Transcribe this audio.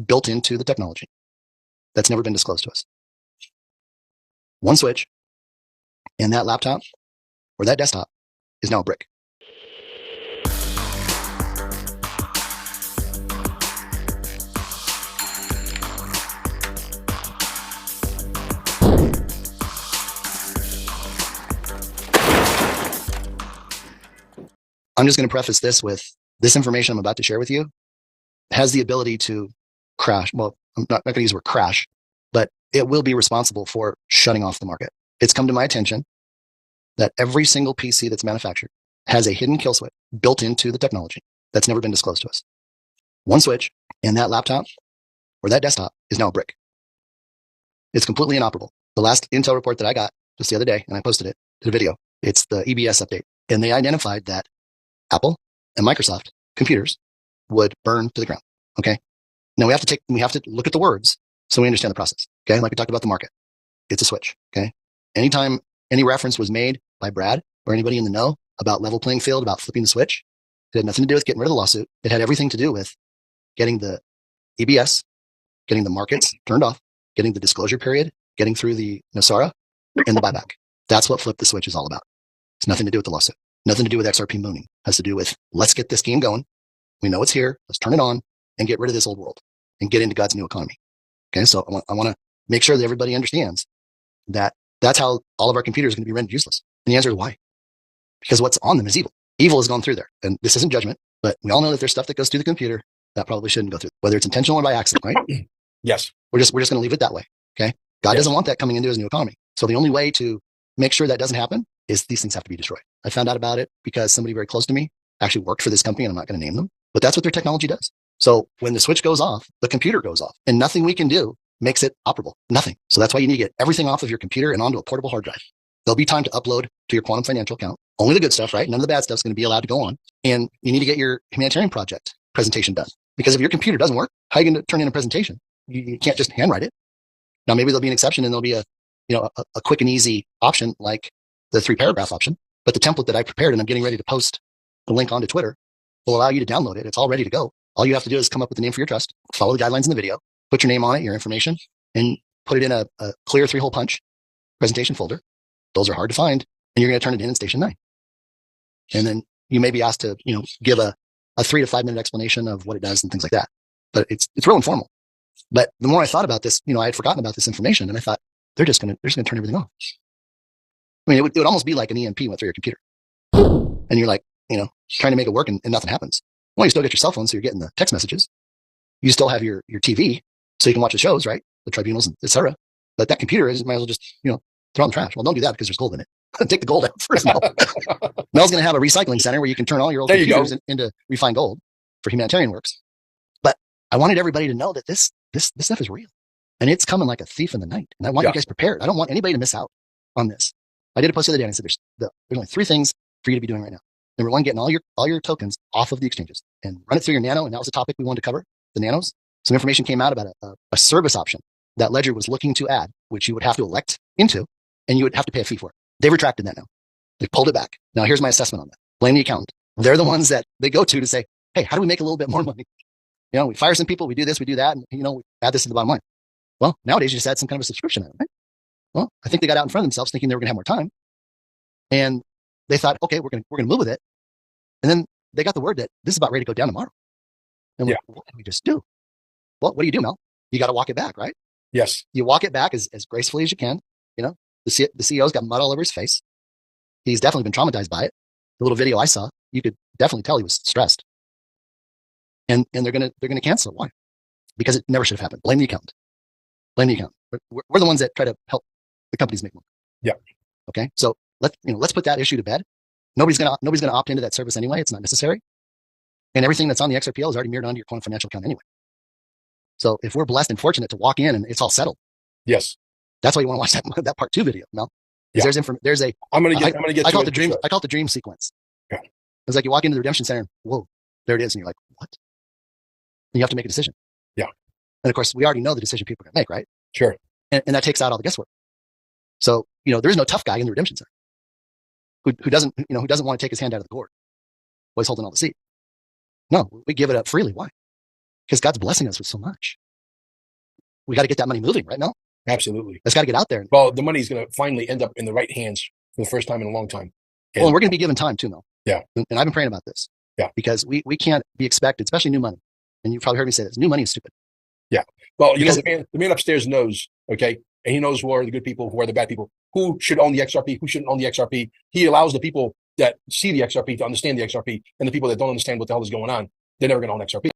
Built into the technology that's never been disclosed to us. One switch, and that laptop or that desktop is now a brick. I'm just going to preface this with this information I'm about to share with you has the ability to crash. Well, I'm not going to use the word crash, but it will be responsible for shutting off the market. It's come to my attention that every single PC that's manufactured has a hidden kill switch built into the technology that's never been disclosed to us. One switch, and that laptop or that desktop is now a brick. It's completely inoperable. The last Intel report that I got just the other day, and I posted it to the video, it's the EBS update. And they identified that Apple and Microsoft computers would burn to the ground. Okay. Now we have to look at the words so we understand the process. Okay. Like we talked about the market, it's a switch. Okay. Anytime any reference was made by Brad or anybody in the know about level playing field, about flipping the switch, it had nothing to do with getting rid of the lawsuit. It had everything to do with getting the EBS, getting the markets turned off, getting the disclosure period, getting through the NOSARA and the buyback. That's what flip the switch is all about. It's nothing to do with the lawsuit. Nothing to do with XRP mooning. It has to do with, let's get this game going. We know it's here. Let's turn it on and get rid of this old world and get into God's new economy. Okay. So I want to make sure that everybody understands that that's how all of our computers are going to be rendered useless. And the answer is why? Because what's on them is evil. Evil has gone through there. And this isn't judgment, but we all know that there's stuff that goes through the computer that probably shouldn't go through, whether it's intentional or by accident, right? Yes. We're just going to leave it that way. Okay. God doesn't want that coming into his new economy. So the only way to make sure that doesn't happen is these things have to be destroyed. I found out about it because somebody very close to me actually worked for this company, and I'm not going to name them, but that's what their technology does. So when the switch goes off, the computer goes off, and nothing we can do makes it operable. Nothing. So that's why you need to get everything off of your computer and onto a portable hard drive. There'll be time to upload to your quantum financial account. Only the good stuff, right? None of the bad stuff is going to be allowed to go on. And you need to get your Humanitarian Project presentation done. Because if your computer doesn't work, how are you going to turn in a presentation? You can't just handwrite it. Now, maybe there'll be an exception and there'll be a quick and easy option like the 3-paragraph option. But the template that I prepared and I'm getting ready to post the link onto Twitter will allow you to download it. It's all ready to go. All you have to do is come up with a name for your trust, follow the guidelines in the video, put your name on it, your information, and put it in a clear 3-hole punch presentation folder. Those are hard to find, and you're going to turn it in Station 9. And then you may be asked to, give a 3 to 5 minute explanation of what it does and things like that. But it's real informal. But the more I thought about this, I had forgotten about this information, and I thought they're just going to turn everything off. I mean, it would almost be like an EMP went through your computer, and you're like, trying to make it work, and nothing happens. Well, you still get your cell phone, so you're getting the text messages. You still have your TV, so you can watch the shows, right? The tribunals, etc. But that computer might as well just, throw in the trash. Well, don't do that because there's gold in it. Take the gold out first. Mel's going to have a recycling center where you can turn all your old computers into refined gold for humanitarian works. But I wanted everybody to know that this stuff is real, and it's coming like a thief in the night. And I want you guys prepared. I don't want anybody to miss out on this. I did a post the other day and I said, there's only 3 things for you to be doing right now. Number 1, getting all your tokens off of the exchanges and run it through your nano. And that was the topic we wanted to cover, the nanos. Some information came out about a service option that Ledger was looking to add, which you would have to elect into, and you would have to pay a fee for it. They've retracted that now. They pulled it badd. Now, here's my assessment on that. Blame the accountant. They're the ones that they go to say, hey, how do we make a little bit more money? We fire some people, we do this, we do that, and, we add this to the bottom line. Well, nowadays you just add some kind of a subscription item, right? Well, I think they got out in front of themselves thinking they were going to have more time. And they thought, okay, we're going to move with it. And then they got the word that this is about ready to go down tomorrow. And what did we just do? Well, what do you do, Mel? You got to walk it back, right? Yes. You walk it back as gracefully as you can. The CEO's got mud all over his face. He's definitely been traumatized by it. The little video I saw, you could definitely tell he was stressed. And they're gonna cancel it. Why? Because it never should have happened. Blame the accountant. Blame the accountant. We're the ones that try to help the companies make money. Yeah. Okay. So let's put that issue to bed. Nobody's gonna opt into that service anyway. It's not necessary. And everything that's on the XRPL is already mirrored onto your quantum financial account anyway. So if we're blessed and fortunate to walk in and it's all settled. Yes. That's why you want to watch that part 2 video, Mel. Yeah. There's a I'm gonna get I call it the dream sequence. Yeah. It's like you walk into the redemption center and whoa, there it is, and you're like, what? And you have to make a decision. Yeah. And of course, we already know the decision people are going to make, right? Sure. And that takes out all the guesswork. So, there's no tough guy in the redemption center who doesn't want to take his hand out of the gourd while he's holding all the seed. No, we give it up freely. Why? Because God's blessing us with so much. We got to get that money moving, right, Mel? Absolutely. It's got to get out there. Well, the money is going to finally end up in the right hands for the first time in a long time. And we're going to be given time too, Mel. Yeah. And I've been praying about this. Yeah. Because we can't be expected, especially new money. And you've probably heard me say this. New money is stupid. Yeah. Well, the man upstairs knows, okay? And he knows who are the good people, who are the bad people, who should own the XRP, who shouldn't own the XRP. He allows the people that see the XRP to understand the XRP, and the people that don't understand what the hell is going on, they're never going to own XRP.